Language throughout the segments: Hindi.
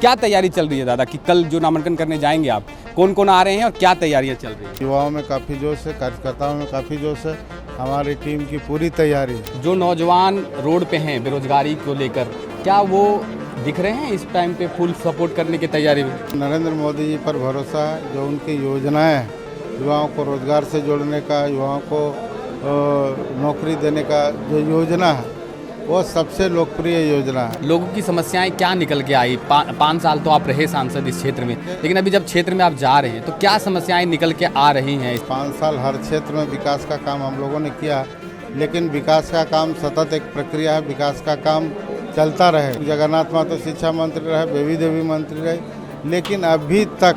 क्या तैयारी चल रही है दादा कि कल जो नामांकन करने जाएंगे आप, कौन कौन आ रहे हैं और क्या तैयारियां चल रही हैं? युवाओं में काफ़ी जोश है, कार्यकर्ताओं में काफ़ी जोश है। हमारी टीम की पूरी तैयारी है। जो नौजवान रोड पे हैं बेरोजगारी को लेकर, क्या वो दिख रहे हैं इस टाइम पे फुल सपोर्ट करने की तैयारी में? नरेंद्र मोदी जी पर भरोसा है। जो उनकी योजनाएं हैं, युवाओं को रोजगार से जोड़ने का, युवाओं को नौकरी देने का जो योजना है, वो सबसे लोकप्रिय योजना है। लोगों की समस्याएं क्या निकल के आई? 5 साल तो आप रहे सांसद इस क्षेत्र में, लेकिन अभी जब क्षेत्र में आप जा रहे हैं तो क्या समस्याएं निकल के आ रही हैं? 5 साल हर क्षेत्र में विकास का काम हम लोगों ने किया, लेकिन विकास का काम सतत एक प्रक्रिया है। विकास का काम चलता रहे। जगन्नाथ महतो शिक्षा मंत्री रहे, बेबी देवी मंत्री रहे, लेकिन अभी तक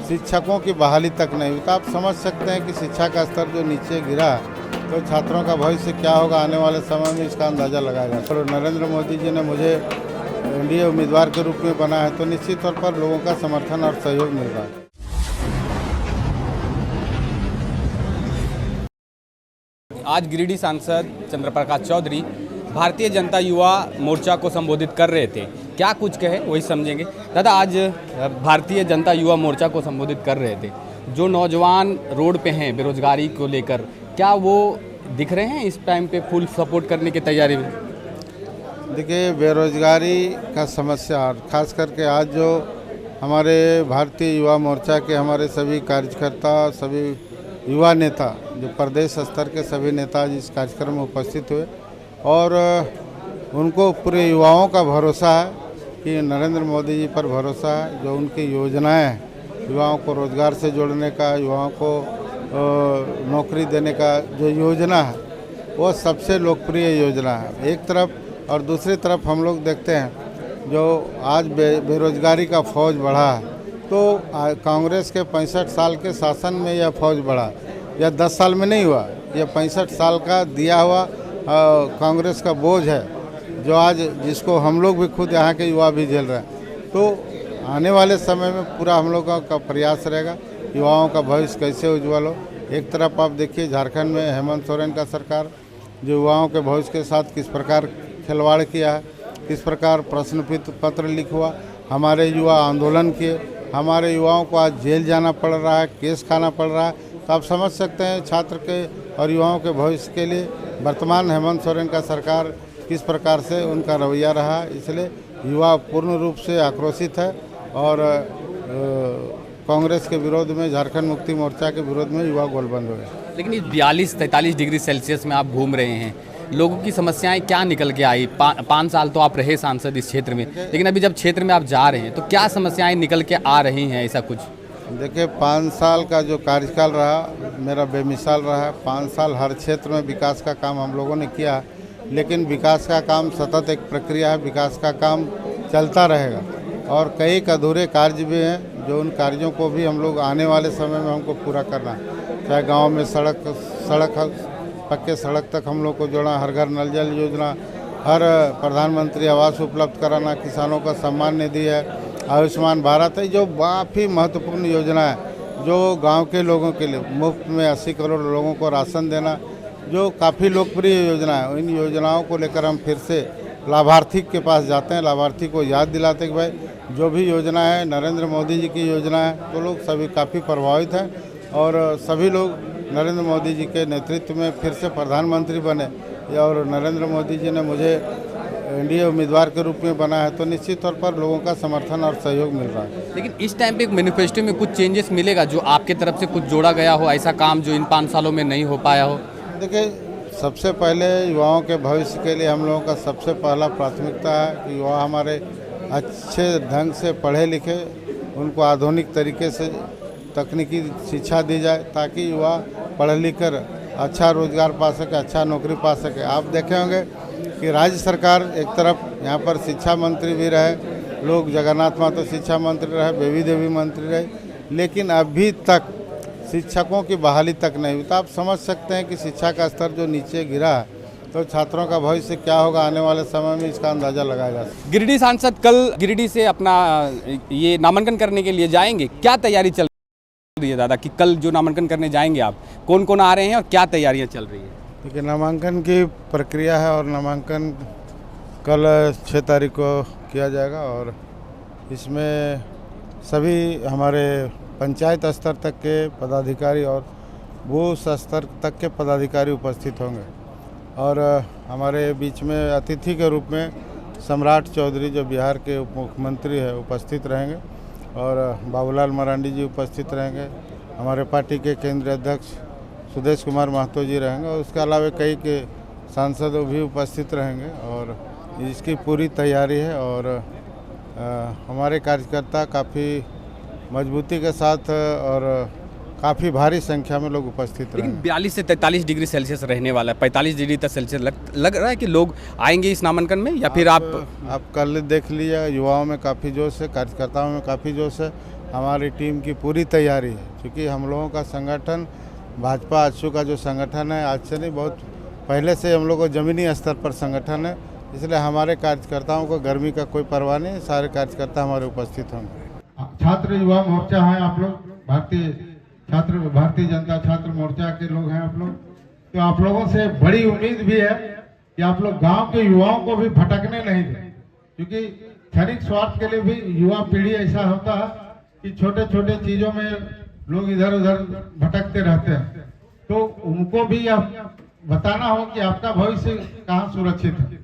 शिक्षकों की बहाली तक नहीं हुई। तो आप समझ सकते हैं कि शिक्षा का स्तर जो नीचे गिरा, तो छात्रों का भविष्य क्या होगा आने वाले समय में, इसका अंदाज़ा लगाया जा सकता है। नरेंद्र मोदी जी ने मुझे एनडीए उम्मीदवार के रूप में बना है, तो निश्चित तौर पर लोगों का समर्थन और सहयोग मिल रहा है। आज गिरिडीह सांसद चंद्रप्रकाश चौधरी भारतीय जनता युवा मोर्चा को संबोधित कर रहे थे। क्या कुछ कहे वही समझेंगे। दादा, आज भारतीय जनता युवा मोर्चा को संबोधित कर रहे थे। जो नौजवान रोड पे हैं बेरोजगारी को लेकर, क्या वो दिख रहे हैं इस टाइम पे फुल सपोर्ट करने की तैयारी में? देखिए, बेरोजगारी का समस्या, खास करके आज जो हमारे भारतीय युवा मोर्चा के हमारे सभी कार्यकर्ता, सभी युवा नेता, जो प्रदेश स्तर के सभी नेता इस कार्यक्रम में उपस्थित हुए, और उनको पूरे युवाओं का भरोसा है कि नरेंद्र मोदी जी पर भरोसा है। जो उनकी योजनाएं हैं, युवाओं को रोजगार से जोड़ने का, युवाओं को नौकरी देने का जो योजना है, वो सबसे लोकप्रिय योजना है एक तरफ। और दूसरी तरफ हम लोग देखते हैं जो आज बेरोजगारी का फौज बढ़ा है, तो कांग्रेस के 65 साल के शासन में यह फौज बढ़ा, यह 10 साल में नहीं हुआ। यह 65 साल का दिया हुआ कांग्रेस का बोझ है, जो आज जिसको हम लोग भी खुद यहाँ के युवा भी झेल रहे हैं। तो आने वाले समय में पूरा हम लोगों का प्रयास रहेगा युवाओं का भविष्य कैसे उज्जवल हो। एक तरफ आप देखिए झारखंड में हेमंत सोरेन का सरकार जो युवाओं के भविष्य के साथ किस प्रकार खिलवाड़ किया है, किस प्रकार प्रश्न पत्र लीक हुआ, हमारे युवा आंदोलन किए, हमारे युवाओं को आज जेल जाना पड़ रहा है, केस खाना पड़ रहा है। तो आप समझ सकते हैं छात्र के और युवाओं के भविष्य के लिए वर्तमान हेमंत सोरेन का सरकार किस प्रकार से उनका रवैया रहा। इसलिए युवा पूर्ण रूप से आक्रोशित है और कांग्रेस के विरोध में, झारखंड मुक्ति मोर्चा के विरोध में युवा गोलबंद हो गए। लेकिन इस 42-43 डिग्री सेल्सियस में आप घूम रहे हैं, लोगों की समस्याएं क्या निकल के आई? 5 साल तो आप रहे सांसद इस क्षेत्र में, लेकिन अभी जब क्षेत्र में आप जा रहे हैं तो क्या समस्याएं निकल के आ रही हैं? ऐसा कुछ देखिए, 5 साल का जो कार्यकाल रहा मेरा बेमिसाल रहा है। 5 साल हर क्षेत्र में विकास का काम हम लोगों ने किया, लेकिन विकास का काम सतत एक प्रक्रिया है। विकास का काम चलता रहेगा और कई अधूरे कार्य भी हैं, जो उन कार्यों को भी हम लोग आने वाले समय में हमको पूरा करना है। चाहे गांव में सड़क पक्के सड़क तक हम लोग को जोड़ा, हर घर नल जल योजना, हर प्रधानमंत्री आवास उपलब्ध कराना, किसानों का सम्मान निधि है, आयुष्मान भारत है, जो काफ़ी महत्वपूर्ण योजना है। जो गांव के लोगों के लिए मुफ्त में 80 करोड़ लोगों को राशन देना, जो काफ़ी लोकप्रिय योजना है। इन योजनाओं को लेकर हम फिर से लाभार्थी के पास जाते हैं, लाभार्थी को याद दिलाते हैं कि भाई जो भी योजना है नरेंद्र मोदी जी की योजना है। तो लोग सभी काफ़ी प्रभावित हैं और सभी लोग नरेंद्र मोदी जी के नेतृत्व में फिर से प्रधानमंत्री बने, और नरेंद्र मोदी जी ने मुझे एनडीए उम्मीदवार के रूप में बना है, तो निश्चित तौर पर लोगों का समर्थन और सहयोग मिल रहा है। लेकिन इस टाइम पे एक मैनिफेस्टो में कुछ चेंजेस मिलेगा जो आपके तरफ से कुछ जोड़ा गया हो, ऐसा काम जो इन 5 सालों में नहीं हो पाया हो? देखिए, सबसे पहले युवाओं के भविष्य के लिए हम लोगों का सबसे पहला प्राथमिकता है कि युवा हमारे अच्छे ढंग से पढ़े लिखे, उनको आधुनिक तरीके से तकनीकी शिक्षा दी जाए, ताकि युवा पढ़ लिख कर अच्छा रोजगार पा सके, अच्छा नौकरी पा सके। आप देखे होंगे कि राज्य सरकार एक तरफ यहाँ पर शिक्षा मंत्री भी रहे, लोग जगन्नाथ महतो शिक्षा मंत्री रहे, बेबी देवी मंत्री रहे, लेकिन अभी तक शिक्षकों की बहाली तक नहीं हुई। तो आप समझ सकते हैं कि शिक्षा का स्तर जो नीचे गिरा है, तो छात्रों का भविष्य क्या होगा आने वाले समय में, इसका अंदाज़ा लगाया जा सकता है। गिरिडीह सांसद कल गिरिडीह से अपना ये नामांकन करने के लिए जाएंगे, क्या तैयारी चल रही है दादा कि कल जो नामांकन करने जाएंगे आप, कौन कौन आ रहे हैं और क्या तैयारियां चल रही है? देखिए, नामांकन की प्रक्रिया है और नामांकन कल 6 तारीख को किया जाएगा और इसमें सभी हमारे पंचायत स्तर तक के पदाधिकारी और बूथ स्तर तक के पदाधिकारी उपस्थित होंगे। और हमारे बीच में अतिथि के रूप में सम्राट चौधरी जो बिहार के उप मुख्यमंत्री है उपस्थित रहेंगे और बाबूलाल मरांडी जी उपस्थित रहेंगे। हमारे पार्टी के केंद्रीय अध्यक्ष सुदेश कुमार महतो जी रहेंगे और उसके अलावा कई के सांसद भी उपस्थित रहेंगे और इसकी पूरी तैयारी है। और हमारे कार्यकर्ता काफ़ी मजबूती के साथ और काफ़ी भारी संख्या में लोग उपस्थित लेकिन रहेंगे। 42 से 43 डिग्री सेल्सियस रहने वाला है, 45 डिग्री तक सेल्सियस लग रहा है कि लोग आएंगे इस नामांकन में, या फिर आप कल देख लीजिए, युवाओं में काफ़ी जोश है, कार्यकर्ताओं में काफ़ी जोश है। हमारी टीम की पूरी तैयारी है क्योंकि हम लोगों का संगठन भाजपा आजसू का जो संगठन है आज से नहीं, बहुत पहले से हम लोग को ज़मीनी स्तर पर संगठन है, इसलिए हमारे कार्यकर्ताओं को गर्मी का कोई परवाह नहीं, सारे कार्यकर्ता हमारे उपस्थित होंगे। छात्र युवा मोर्चा है आप लोग, भारतीय जनता छात्र मोर्चा के लोग हैं आप लोग, तो आप लोगों से बड़ी उम्मीद भी है कि आप लोग गांव के युवाओं को भी भटकने नहीं दें, क्योंकि क्षणिक स्वार्थ के लिए भी युवा पीढ़ी ऐसा होता है कि छोटे छोटे चीजों में लोग इधर उधर भटकते रहते हैं। तो उनको भी यह बताना हो कि आपका भविष्य कहाँ सुरक्षित है,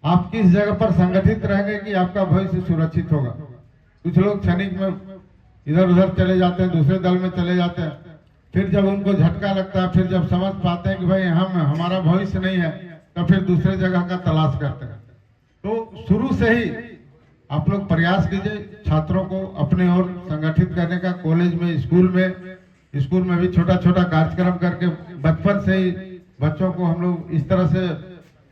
आप किस जगह पर संगठित रहेंगे कि आपका भविष्य सुरक्षित होगा। कुछ लोग क्षणिक में इधर उधर चले जाते हैं, दूसरे दल में चले जाते हैं, फिर जब उनको झटका लगता है, फिर जब समझ पाते हैं कि भाई हमारा भविष्य नहीं है, तो फिर दूसरे जगह का तलाश करते हैं। तो शुरू से ही आप लोग प्रयास कीजिए छात्रों को अपने ओर संगठित करने का। कॉलेज में, स्कूल में भी छोटा छोटा कार्यक्रम करके बचपन से ही बच्चों को हम लोग इस तरह से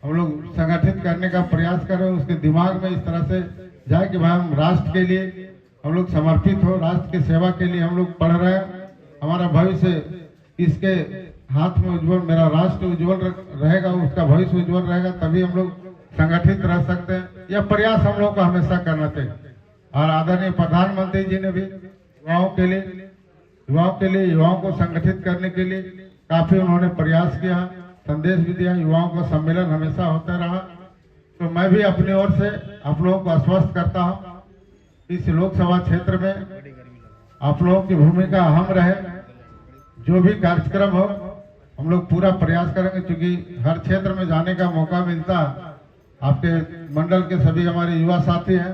हम लोग संगठित करने का प्रयास करें, उसके दिमाग में इस तरह से जाए कि भाई हम राष्ट्र के लिए हम लोग समर्पित हो, राष्ट्र की सेवा के लिए हम लोग पढ़ रहे हैं, हमारा भविष्य इसके हाथ में उज्जवल, मेरा राष्ट्र उज्जवल रहेगा, उसका भविष्य उज्जवल रहेगा, तभी हम लोग संगठित रह सकते हैं। यह प्रयास हम लोग को हमेशा करना चाहिए। और आदरणीय प्रधानमंत्री जी ने भी युवाओं के लिए युवाओं को संगठित करने के लिए काफी उन्होंने प्रयास किया, संदेश भी दिया, युवाओं का सम्मेलन हमेशा होता रहा। तो मैं भी अपनी ओर से आप लोगों को आश्वस्त करता हूँ, इस लोकसभा क्षेत्र में आप लोगों की भूमिका अहम रहे। जो भी कार्यक्रम हो हम लोग पूरा प्रयास करेंगे, क्योंकि हर क्षेत्र में जाने का मौका मिलता है। आपके मंडल के सभी हमारे युवा साथी हैं,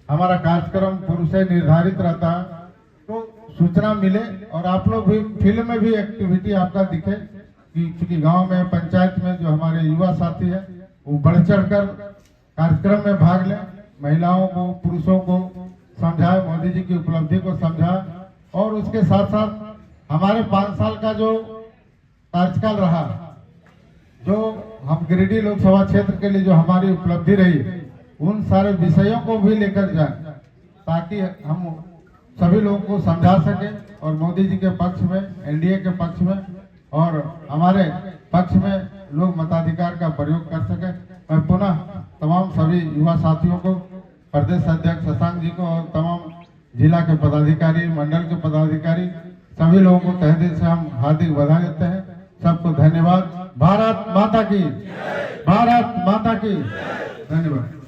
हमारा कार्यक्रम पूर्व से निर्धारित रहता है, तो सूचना मिले और आप लोग भी फील्ड में भी एक्टिविटी आपका दिखे कि क्योंकि गांव में, पंचायत में जो हमारे युवा साथी हैं वो बढ़ चढ़कर कार्यक्रम में भाग लें, महिलाओं को, पुरुषों को समझाए, मोदी जी की उपलब्धि को समझाए। और उसके साथ साथ हमारे 5 साल का जो कार्यकाल रहा, जो हम गिरिडीह लोकसभा क्षेत्र के लिए जो हमारी उपलब्धि रही, उन सारे विषयों को भी लेकर जाए ताकि हम सभी लोगों को समझा सके और मोदी जी के पक्ष में, एनडीए के पक्ष में और हमारे पक्ष में लोग मताधिकार का प्रयोग कर सके। मैं पुनः तमाम सभी युवा साथियों को, प्रदेश अध्यक्ष शशांक जी को और तमाम जिला के पदाधिकारी, मंडल के पदाधिकारी, सभी लोगों को तहे दिल से हम हार्दिक बधाई देते हैं। सबको धन्यवाद। भारत माता की, भारत माता की, धन्यवाद।